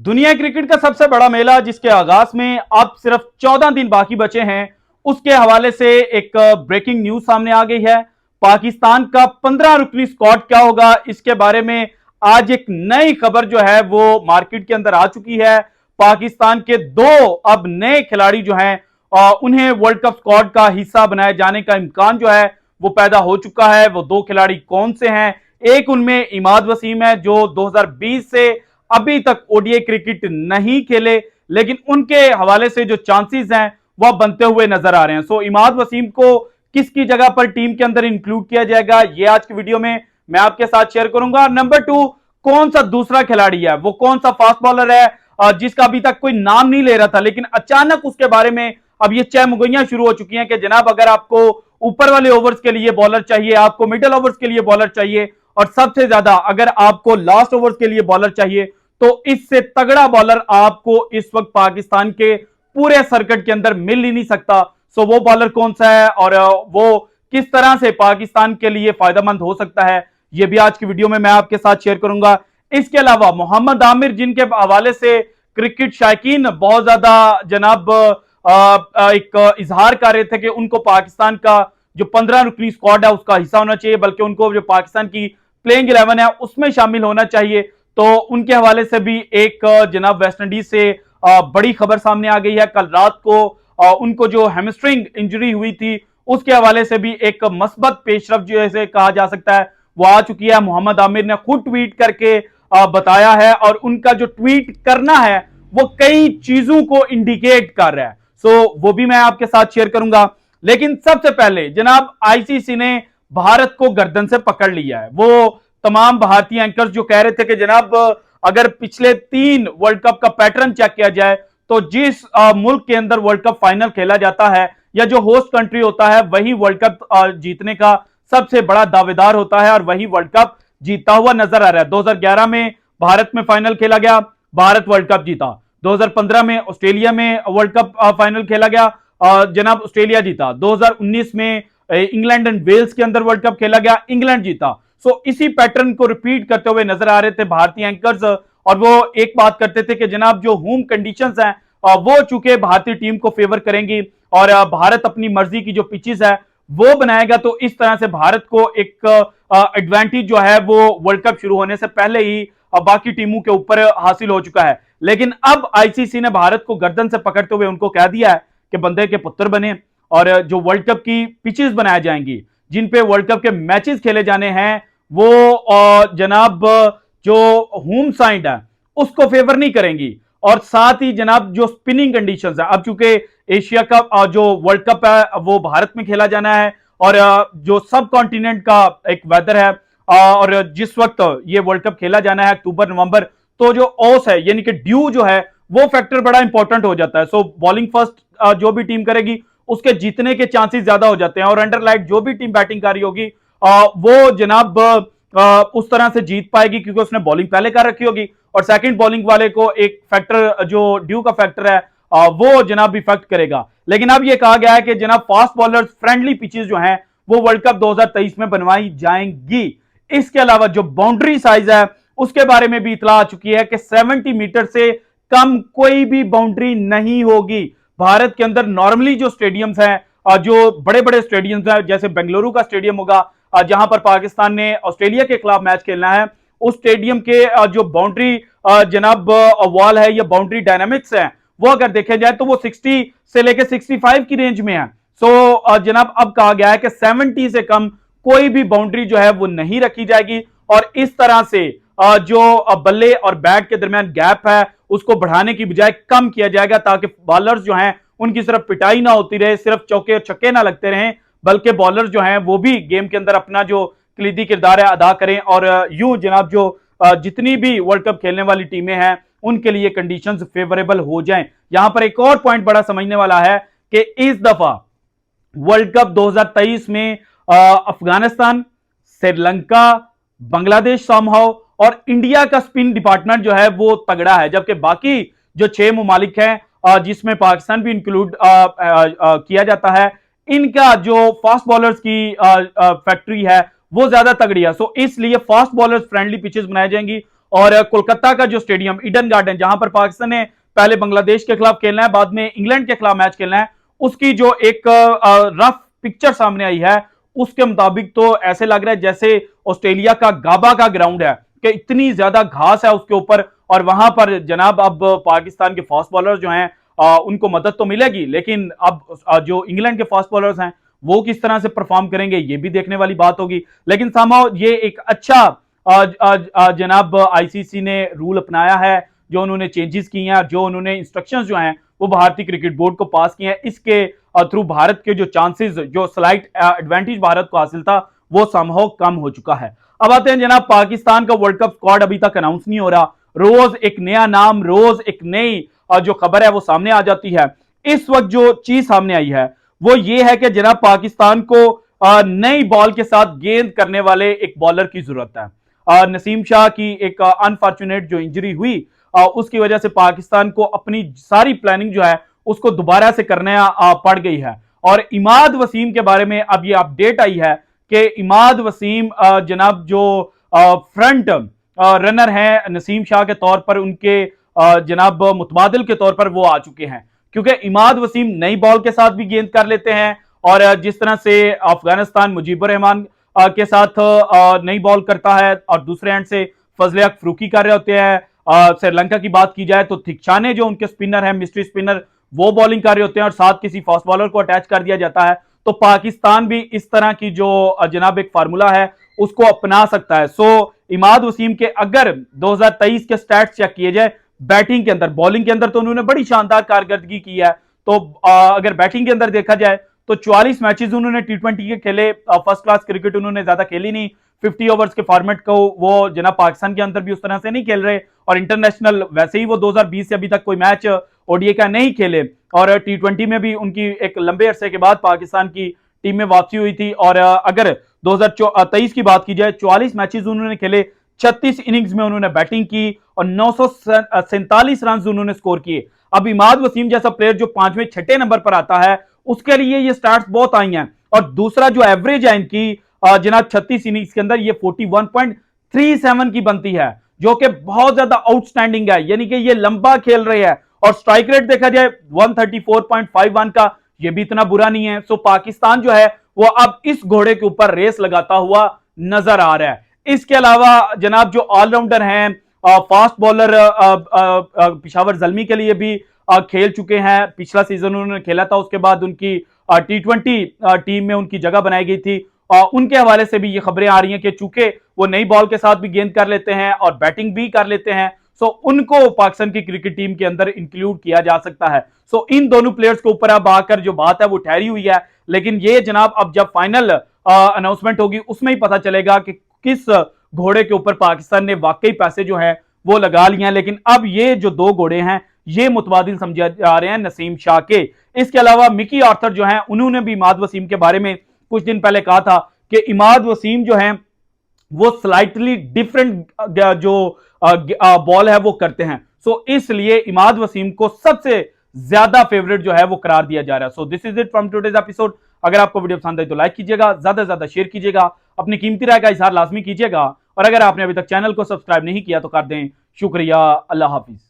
दुनिया क्रिकेट का सबसे बड़ा मेला जिसके आगाज में अब सिर्फ 14 दिन बाकी बचे हैं, उसके हवाले से एक ब्रेकिंग न्यूज सामने आ गई है। पाकिस्तान का 15 रुकनी स्क्वाड क्या होगा, इसके बारे में आज एक नई खबर जो है वो मार्केट के अंदर आ चुकी है। पाकिस्तान के दो अब नए खिलाड़ी जो हैं उन्हें वर्ल्ड कप स्क्वाड का हिस्सा बनाए जाने का इम्कान जो है वो पैदा हो चुका है। वो दो खिलाड़ी कौन से हैं? एक उनमें इमाद वसीम है जो 2020 से अभी तक ओडीआई क्रिकेट नहीं खेले, लेकिन उनके हवाले से जो चांसेस हैं वह बनते हुए नजर आ रहे हैं। सो इमाद वसीम को किसकी जगह पर टीम के अंदर इंक्लूड किया जाएगा, ये आज की वीडियो में मैं आपके साथ शेयर करूंगा। नंबर 2, कौन सा दूसरा खिलाड़ी है, वो कौन सा फास्ट बॉलर है जिसका अभी तक कोई नाम नहीं ले रहा था, लेकिन अचानक उसके बारे में अब ये चहमुगैयां शुरू हो चुकी हैं कि जनाब अगर आपको ऊपर वाले ओवर्स के लिए बॉलर चाहिए, आपको मिडिल ओवर्स के लिए बॉलर चाहिए, और सबसे ज्यादा अगर आपको लास्ट ओवर्स के लिए बॉलर चाहिए, तो इससे तगड़ा बॉलर आपको इस वक्त पाकिस्तान के पूरे सर्किट के अंदर मिल ही नहीं सकता। सो वो बॉलर कौन सा है और वो किस तरह से पाकिस्तान के लिए फायदेमंद हो सकता है, ये भी आज की वीडियो में मैं आपके साथ शेयर करूंगा। इसके अलावा मोहम्मद आमिर, जिनके हवाले से क्रिकेट शायकीन बहुत ज्यादा जनाब एक इजहार कर रहे थे कि उनको पाकिस्तान का जो 15 रुकनी स्क्वाड है उसका हिस्सा होना चाहिए, बल्कि उनको जो पाकिस्तान की प्लेइंग 11 है उसमें शामिल होना चाहिए। तो उनके हवाले से भी एक जनाब वेस्ट इंडीज से बड़ी खबर सामने आ गई है। कल रात को उनको जो हैमस्ट्रिंग इंजरी हुई थी उसके हवाले से भी एक मस्बत पेशरफ जैसे कहा जा सकता है वो आ चुकी है। मोहम्मद आमिर ने खुद ट्वीट करके बताया है, और उनका जो ट्वीट करना है वो कई चीजों को इंडिकेट कर रहा है। सो वो भी मैं आपके साथ शेयर करूंगा। लेकिन सबसे पहले जनाब आईसीसी ने भारत को गर्दन से पकड़ लिया है। वो तमाम भारतीय एंकर्स जो कह रहे थे कि जनाब अगर पिछले 3 वर्ल्ड कप का पैटर्न चेक किया जाए तो जिस मुल्क के अंदर वर्ल्ड कप फाइनल खेला जाता है या जो होस्ट कंट्री होता है वही वर्ल्ड कप जीतने का सबसे बड़ा दावेदार होता है और वही वर्ल्ड कप जीतता हुआ नजर आ रहा है। 2011 में भारत में फाइनल खेला गया, भारत वर्ल्ड कप जीता। 2015 में ऑस्ट्रेलिया में वर्ल्ड कप फाइनल खेला गया, जनाब ऑस्ट्रेलिया जीता। 2019 में इंग्लैंड एंड वेल्स के अंदर वर्ल्ड कप खेला गया, इंग्लैंड जीता। सो इसी पैटर्न को रिपीट करते हुए नजर आ रहे थे भारतीय एंकर्स, और वो एक बात करते थे कि जनाब जो होम कंडीशंस हैं वो चूंकि भारतीय टीम को फेवर करेंगी और भारत अपनी मर्जी की जो पिचेस है वो बनाएगा, तो इस तरह से भारत को एक एडवांटेज जो है वो वर्ल्ड कप शुरू होने से पहले ही बाकी टीमों के ऊपर हासिल हो चुका है। लेकिन अब आईसीसी ने भारत को गर्दन से पकड़ते हुए उनको कह दिया है कि बंदे के पुत्र बने, और जो वर्ल्ड कप की पिचेस बनाई जाएंगी, जिन पे वर्ल्ड कप के मैचेस खेले जाने हैं, वो जनाब जो होम साइड है उसको फेवर नहीं करेंगी। और साथ ही जनाब जो स्पिनिंग कंडीशंस है, अब चूंकि एशिया का जो वर्ल्ड कप है वो भारत में खेला जाना है, और जो सब कॉन्टिनेंट का एक वेदर है, और जिस वक्त ये वर्ल्ड कप खेला जाना है अक्टूबर नवंबर, तो जो ओस है यानी कि ड्यू जो है वो फैक्टर बड़ा इंपॉर्टेंट हो जाता है। सो बॉलिंग फर्स्ट जो भी टीम करेगी उसके जीतने के चांसेस ज्यादा हो जाते हैं, और अंडरलाइट जो भी टीम बैटिंग कर रही होगी वो जनाब उस तरह से जीत पाएगी क्योंकि उसने बॉलिंग पहले कर रखी होगी, और सेकंड बॉलिंग वाले को एक फैक्टर जो ड्यू का फैक्टर है वो जनाब इफेक्ट करेगा। लेकिन अब यह कहा गया है कि जनाब फास्ट बॉलर फ्रेंडली पिचेस जो हैं वो वर्ल्ड कप 2023 में बनवाई जाएंगी। इसके अलावा जो बाउंड्री साइज है उसके बारे में भी इतला आ चुकी है कि 70 मीटर से कम कोई भी बाउंड्री नहीं होगी। भारत के अंदर नॉर्मली जो स्टेडियम्स हैं, जो बड़े बड़े स्टेडियम्स हैं, जैसे बेंगलुरु का स्टेडियम होगा जहां पर पाकिस्तान ने ऑस्ट्रेलिया के खिलाफ मैच खेलना है, उस स्टेडियम के जो बाउंड्री जनाब वॉल है या बाउंड्री डायनामिक्स है वो अगर देखे जाए तो वो 60 से लेकर 65 की रेंज में है। सो जनाब अब कहा गया है कि 70 से कम कोई भी बाउंड्री जो है वो नहीं रखी जाएगी, और इस तरह से जो बल्ले और बैट के दरमियान गैप है उसको बढ़ाने की बजाय कम किया जाएगा, ताकि बॉलर्स जो हैं उनकी सिर्फ पिटाई ना होती रहे, सिर्फ चौके और छक्के ना लगते रहें, बल्कि बॉलर जो हैं वो भी गेम के अंदर अपना जो कलीदी किरदार है अदा करें। और यूं जनाब जो जितनी भी वर्ल्ड कप खेलने वाली टीमें हैं उनके लिए कंडीशंस फेवरेबल हो जाएं। यहां पर एक और पॉइंट बड़ा समझने वाला है कि इस दफा वर्ल्ड कप 2023 में अफगानिस्तान, श्रीलंका, बांग्लादेश समहाउ और इंडिया का स्पिन डिपार्टमेंट जो है वो तगड़ा है, जबकि बाकी जो 6 मुमालिक हैं जिसमें पाकिस्तान भी इंक्लूड किया जाता है, इनका जो फास्ट बॉलर्स की फैक्ट्री है वो ज्यादा तगड़ी है। सो इसलिए फास्ट बॉलर्स फ्रेंडली पिचेस बनाई जाएंगी, और कोलकाता का जो स्टेडियम ईडन गार्डन, जहां पर पाकिस्तान ने पहले बांग्लादेश के खिलाफ खेलना है, बाद में इंग्लैंड के खिलाफ मैच खेलना है, उसकी जो एक रफ पिक्चर सामने आई है, उसके मुताबिक तो ऐसे लग रहा है जैसे ऑस्ट्रेलिया का गाबा का ग्राउंड है, कि इतनी ज्यादा घास है उसके ऊपर, और वहां पर जनाब अब पाकिस्तान के फास्ट बॉलर जो हैं उनको मदद तो मिलेगी, लेकिन अब जो इंग्लैंड के फास्ट बॉलर्स हैं वो किस तरह से परफॉर्म करेंगे ये भी देखने वाली बात होगी। लेकिन समाओ ये एक अच्छा जनाब आईसीसी ने रूल अपनाया है, जो उन्होंने चेंजेस किए हैं, जो उन्होंने इंस्ट्रक्शंस जो हैं वो भारतीय क्रिकेट बोर्ड को पास किए हैं, इसके थ्रू भारत के जो चांसेस, जो स्लाइट एडवांटेज भारत को हासिल था, वो समहाउ कम हो चुका है। अब आते हैं जनाब, पाकिस्तान का वर्ल्ड कप स्क्वाड अभी तक अनाउंस नहीं हो रहा, रोज एक नया नाम, रोज एक नई जो खबर है वो सामने आ जाती है। इस वक्त जो चीज सामने आई है वो ये है कि जनाब पाकिस्तान को नई बॉल के साथ गेंद करने वाले एक बॉलर की जरूरत है। नसीम शाह की एक अनफॉर्चुनेट जो इंजरी हुई, उसकी वजह से पाकिस्तान को अपनी सारी प्लानिंग जो है उसको दोबारा से करने पड़ गई है। और इमाद वसीम के बारे में अब ये अपडेट आई है कि इमाद वसीम जनाब जो फ्रंट रनर हैं नसीम शाह के तौर पर, उनके जनाब मुतबादिल के तौर पर वो आ चुके हैं, क्योंकि इमाद वसीम नई बॉल के साथ भी गेंद कर लेते हैं, और जिस तरह से अफगानिस्तान मुजीबुर रहमान के साथ नई बॉल करता है, और दूसरे एंड से फजले हक फरूकी कर रहे होते हैं। श्रीलंका की बात की जाए तो थिकचाने जो उनके स्पिनर हैं, मिस्ट्री स्पिनर, वो बॉलिंग कर रहे होते हैं, और साथ किसी फास्ट बॉलर को अटैच कर दिया जाता है। तो पाकिस्तान भी इस तरह की जो जनाब एक फार्मूला है उसको अपना सकता है। सो इमाद वसीम के अगर 2023 के स्टैट्स चेक किए जाए बैटिंग के अंदर, बॉलिंग के अंदर तो उन्होंने बड़ी शानदार कारकर्दगी की है, तो अगर बैटिंग के अंदर देखा जाए तो 44 मैचेस उन्होंने टी20 के खेले, फर्स्ट क्लास क्रिकेट उन्होंने ज्यादा खेली नहीं, 50 ओवर्स के फॉर्मेट को वो जनाब पाकिस्तान के अंदर भी उस तरह से नहीं खेल रहे, और इंटरनेशनल वैसे ही वो 2020 से अभी तक कोई मैच ओडीआई का नहीं खेले, और टी20 में भी उनकी एक लंबे अरसे के बाद पाकिस्तान की टीम में वापसी हुई थी। और अगर 2023 की बात की जाए, 44 मैचेस उन्होंने खेले, 36 इनिंग्स में उन्होंने बैटिंग की और 947 रन उन्होंने स्कोर किए। अब इमाद वसीम जैसा प्लेयर जो 5वें 6ठे नंबर पर आता है, उसके लिए ये स्टार्ट्स बहुत आई हैं। और दूसरा जो एवरेज है इनकी जनाब 36 इनिंग्स के अंदर, ये 41.37 की बनती है, जो कि बहुत ज्यादा आउटस्टैंडिंग है, यानी कि ये लंबा खेल रहे हैं। और स्ट्राइक रेट देखा जाए 134.51 का, ये भी इतना बुरा नहीं है। सो पाकिस्तान जो है वो अब इस घोड़े के ऊपर रेस लगाता हुआ नजर आ रहा है। इसके अलावा जनाब जो ऑलराउंडर हैं, फास्ट बॉलर पिशावर जल्मी के लिए भी खेल चुके हैं, पिछला सीजन उन्होंने खेला था, उसके बाद उनकी टी20 टीम में उनकी जगह बनाई गई थी। उनके हवाले से भी ये खबरें आ रही हैं कि चूंकि वो नई बॉल के साथ भी गेंद कर लेते हैं और बैटिंग भी कर लेते हैं, सो उनको पाकिस्तान की क्रिकेट टीम के अंदर इंक्लूड किया जा सकता है। सो इन दोनों प्लेयर्स के ऊपर अब आकर जो बात है वो ठहरी हुई है, लेकिन ये जनाब अब जब फाइनल अनाउंसमेंट होगी उसमें ही पता चलेगा कि किस घोड़े के ऊपर पाकिस्तान ने वाकई पैसे जो है वो लगा लिए हैं। लेकिन अब ये जो दो घोड़े हैं ये मुतबादिल समझे जा रहे हैं नसीम शाह के। इसके अलावा मिकी आर्थर जो हैं, उन्होंने भी इमाद वसीम के बारे में कुछ दिन पहले कहा था कि इमाद वसीम जो हैं वो स्लाइटली डिफरेंट जो बॉल है वो करते हैं। सो इसलिए इमाद वसीम को सबसे ज्यादा फेवरेट जो है वो करार दिया जा रहा है। So this is it from today's episode. अगर आपको वीडियो पसंद आई तो लाइक कीजिएगा, ज्यादा से ज्यादा शेयर कीजिएगा, अपनी कीमती राय का इजहार लाजमी कीजिएगा, और अगर आपने अभी तक चैनल को सब्सक्राइब नहीं किया तो कर दें। शुक्रिया, अल्लाह हाफिज।